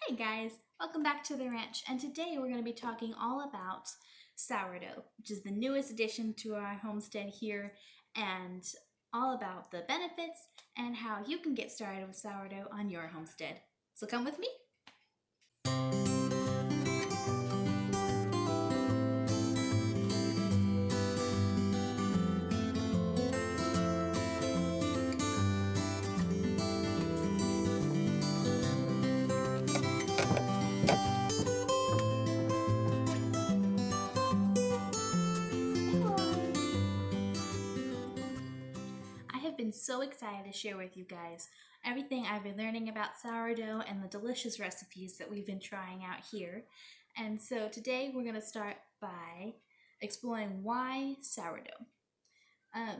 Hey guys, welcome back to the ranch, and today we're going to be talking all about sourdough, which is the newest addition to our homestead here, and all about the benefits and how you can get started with sourdough on your homestead. So come with me. I have been so excited to share with you guys everything I've been learning about sourdough and the delicious recipes that we've been trying out here. And so today we're going to start by exploring why sourdough.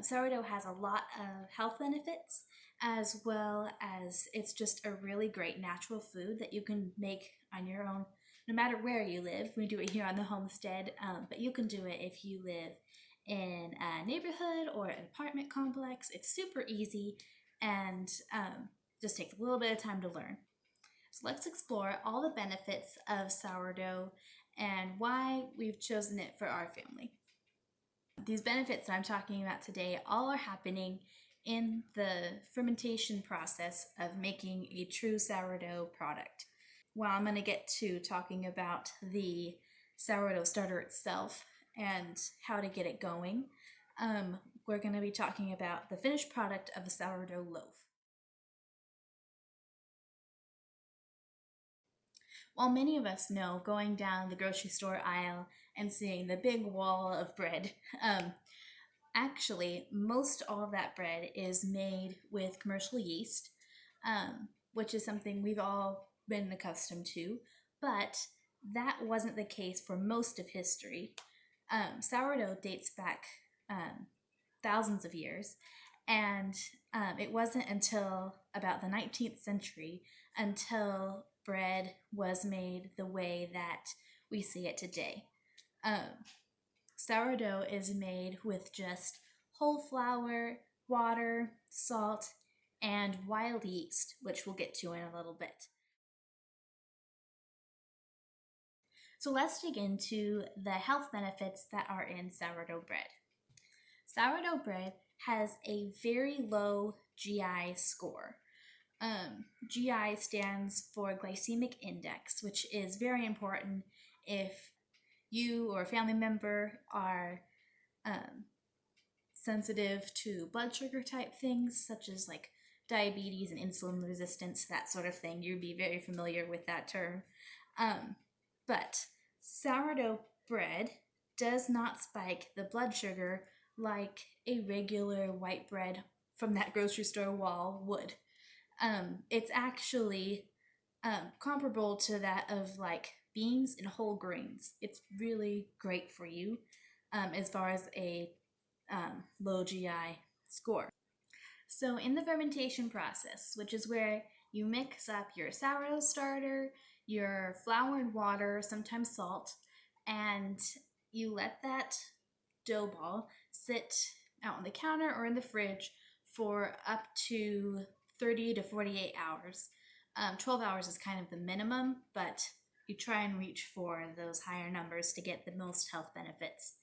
Sourdough has a lot of health benefits, as well as it's just a really great natural food that you can make on your own, no matter where you live. We do it here on the homestead, but you can do it if you live in a neighborhood or an apartment complex. It's super easy and just takes a little bit of time to learn. So let's explore all the benefits of sourdough and why we've chosen it for our family. These benefits that I'm talking about today all are happening in the fermentation process of making a true sourdough product. Well, I'm going to get to talking about the sourdough starter itself and how to get it going. We're going to be talking about the finished product of a sourdough loaf. While many of us know going down the grocery store aisle and seeing the big wall of bread, actually, most all of that bread is made with commercial yeast, which is something we've all been accustomed to, but that wasn't the case for most of history. Sourdough dates back thousands of years, and it wasn't until about the 19th century until bread was made the way that we see it today. Sourdough is made with just whole flour, water, salt, and wild yeast, which we'll get to in a little bit. So let's dig into the health benefits that are in sourdough bread. Sourdough bread has a very low GI score. GI stands for glycemic index, which is very important if you or a family member are sensitive to blood sugar type things, such as like diabetes and insulin resistance, that sort of thing. You'd be very familiar with that term. But sourdough bread does not spike the blood sugar like a regular white bread from that grocery store wall would. It's actually comparable to that of like beans and whole grains. It's really great for you as far as a low GI score. So in the fermentation process, which is where you mix up your sourdough starter, your flour and water, sometimes salt, and you let that dough ball sit out on the counter or in the fridge for up to 30 to 48 hours. 12 hours is kind of the minimum, but you try and reach for those higher numbers to get the most health benefits.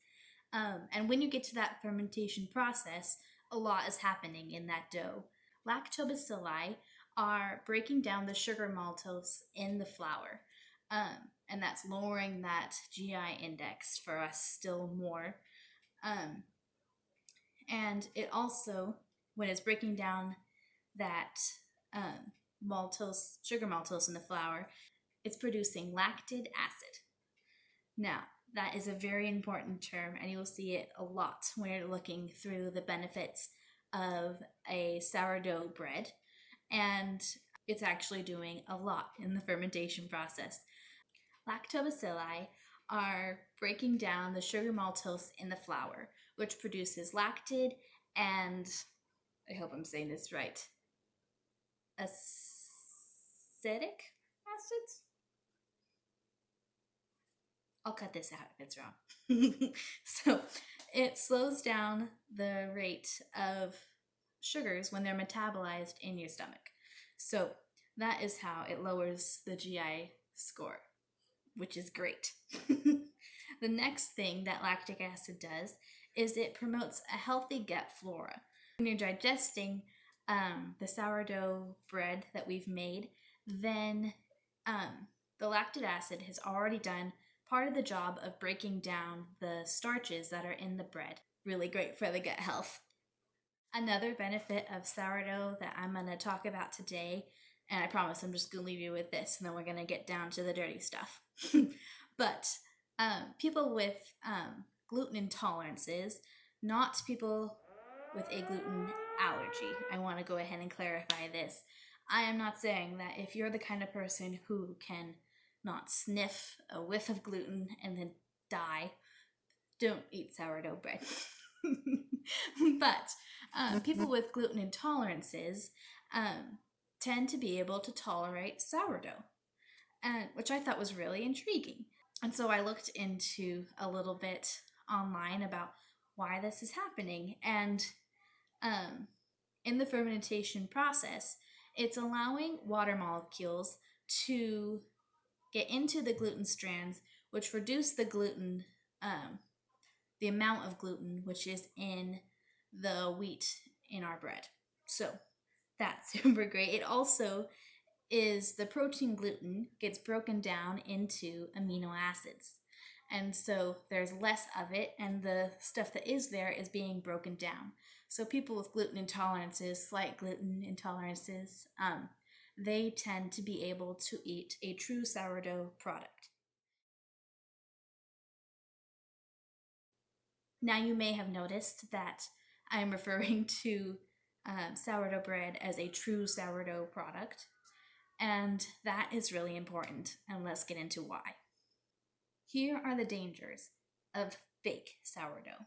And when you get to that fermentation process, a lot is happening in that dough. Lactobacilli are breaking down the sugar maltose in the flour, and that's lowering that GI index for us still more. And it also, when it's breaking down that sugar maltose in the flour, it's producing lactic acid. Now, that is a very important term, and you'll see it a lot when you're looking through the benefits of a sourdough bread, and it's actually doing a lot in the fermentation process. Lactobacilli are breaking down the sugar maltose in the flour, which produces lactic and, I hope I'm saying this right, acetic acids? I'll cut this out if it's wrong. So it slows down the rate of sugars when they're metabolized in your stomach. So That is how it lowers the GI score, which is great. The next thing that lactic acid does is it promotes a healthy gut flora. When you're digesting the sourdough bread that we've made, then the lactic acid has already done part of the job of breaking down the starches that are in the bread. Really great for the gut health. Another benefit of sourdough that I'm going to talk about today, and I promise I'm just going to leave you with this, and then we're going to get down to the dirty stuff. But people with gluten intolerances, not people with a gluten allergy. I want to go ahead and clarify this. I am not saying that if you're the kind of person who can not sniff a whiff of gluten and then die, don't eat sourdough bread. But people with gluten intolerances tend to be able to tolerate sourdough, which I thought was really intriguing. And so I looked into a little bit online about why this is happening. And in the fermentation process, it's allowing water molecules to get into the gluten strands, which reduce the gluten, the amount of gluten which is in the wheat in our bread. So that's super great. It also is the protein gluten gets broken down into amino acids. And so there's less of it, and the stuff that is there is being broken down. So people with gluten intolerances, slight gluten intolerances, they tend to be able to eat a true sourdough product. Now you may have noticed that I'm referring to sourdough bread as a true sourdough product, and that is really important, and let's get into why. Here are the dangers of fake sourdough.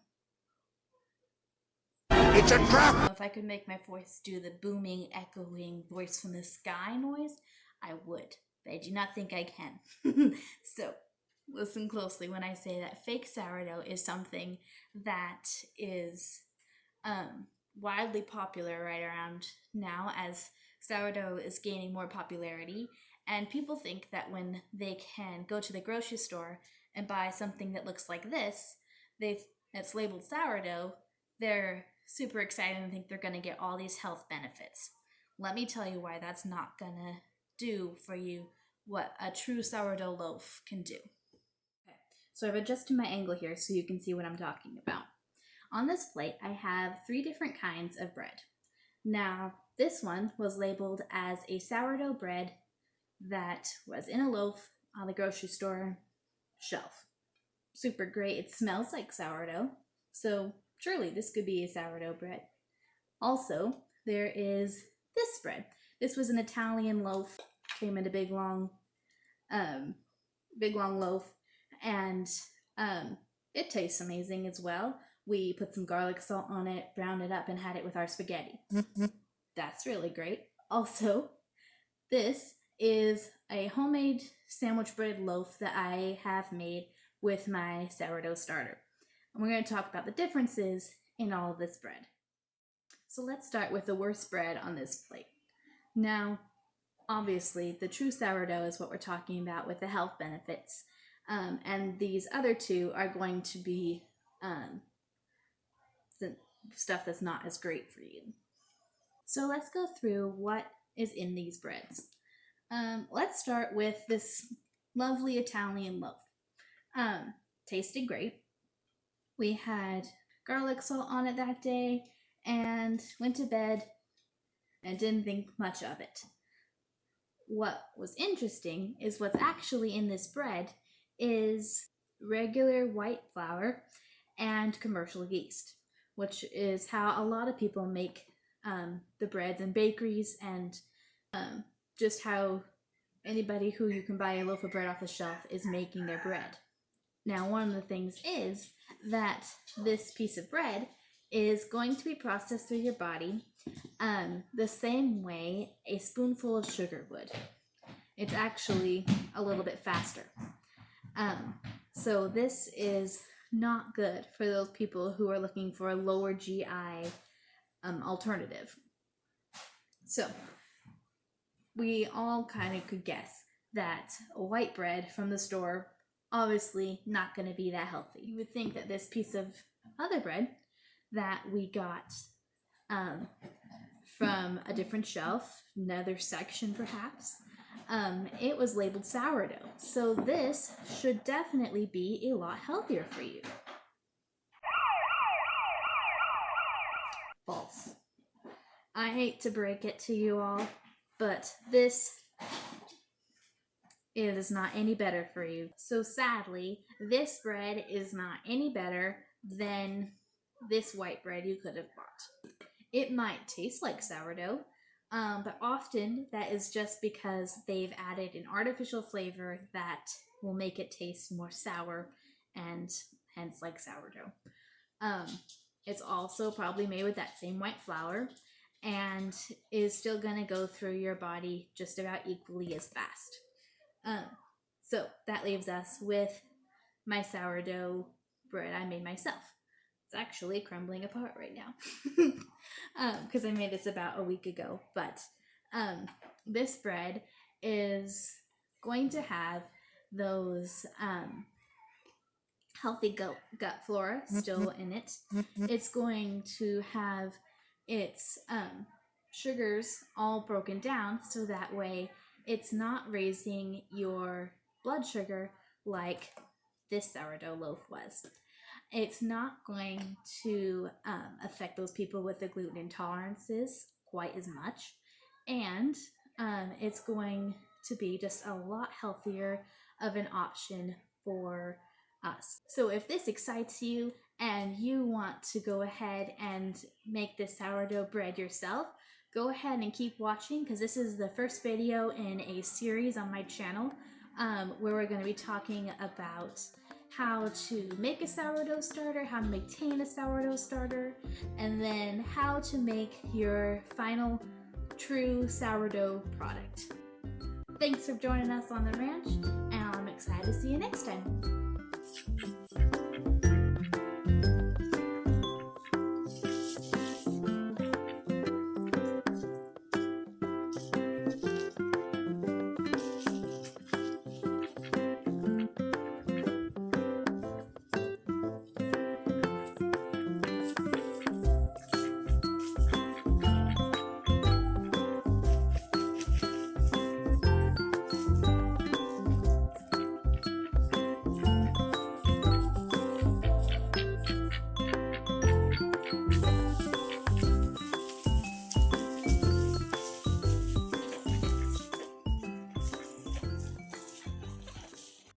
It's a trap! If I could make my voice do the booming, echoing voice from the sky noise, I would, but I do not think I can. So, listen closely when I say that fake sourdough is something that is widely popular right around now as sourdough is gaining more popularity, and people think that when they can go to the grocery store and buy something that looks like this, that's labeled sourdough, they're super excited and think they're going to get all these health benefits. Let me tell you why that's not going to do for you what a true sourdough loaf can do. Okay, so I've adjusted my angle here so you can see what I'm talking about. On this plate, I have 3 different kinds of bread. Now, this one was labeled as a sourdough bread that was in a loaf on the grocery store shelf. Super great. It smells like sourdough, so surely this could be a sourdough bread. Also, there is this bread. This was an Italian loaf, came in a big long loaf, and it tastes amazing as well. We put some garlic salt on it, browned it up, and had it with our spaghetti. That's really great. Also, this is a homemade sandwich bread loaf that I have made with my sourdough starter. And we're going to talk about the differences in all of this bread. So let's start with the worst bread on this plate. Now, obviously, the true sourdough is what we're talking about with the health benefits. And these other two are going to be the stuff that's not as great for you. So let's go through what is in these breads. Let's start with this lovely Italian loaf. Tasted great. We had garlic salt on it that day and went to bed and didn't think much of it. What was interesting is what's actually in this bread is regular white flour and commercial yeast, which is how a lot of people make the breads in bakeries, and just how anybody who you can buy a loaf of bread off the shelf is making their bread. Now, one of the things is that this piece of bread is going to be processed through your body the same way a spoonful of sugar would. It's actually a little bit faster. So this is not good for those people who are looking for a lower GI alternative. So we all kind of could guess that a white bread from the store, obviously not going to be that healthy. You would think that this piece of other bread that we got from a different shelf, another section perhaps, it was labeled sourdough. So this should definitely be a lot healthier for you. False. I hate to break it to you all, but this is not any better for you. So sadly, this bread is not any better than this white bread you could have bought. It might taste like sourdough, but often that is just because they've added an artificial flavor that will make it taste more sour and hence like sourdough. It's also probably made with that same white flour and is still going to go through your body just about equally as fast. So that leaves us with my sourdough bread I made myself. It's actually crumbling apart right now because I made this about a week ago. But this bread is going to have those healthy gut flora still in it. It's going to have its sugars all broken down so that way it's not raising your blood sugar like this sourdough loaf was. It's not going to affect those people with the gluten intolerances quite as much. And it's going to be just a lot healthier of an option for us. So if this excites you and you want to go ahead and make this sourdough bread yourself, go ahead and keep watching because this is the first video in a series on my channel where we're going to be talking about how to make a sourdough starter, how to maintain a sourdough starter, and then how to make your final true sourdough product. Thanks for joining us on the ranch, and I'm excited to see you next time.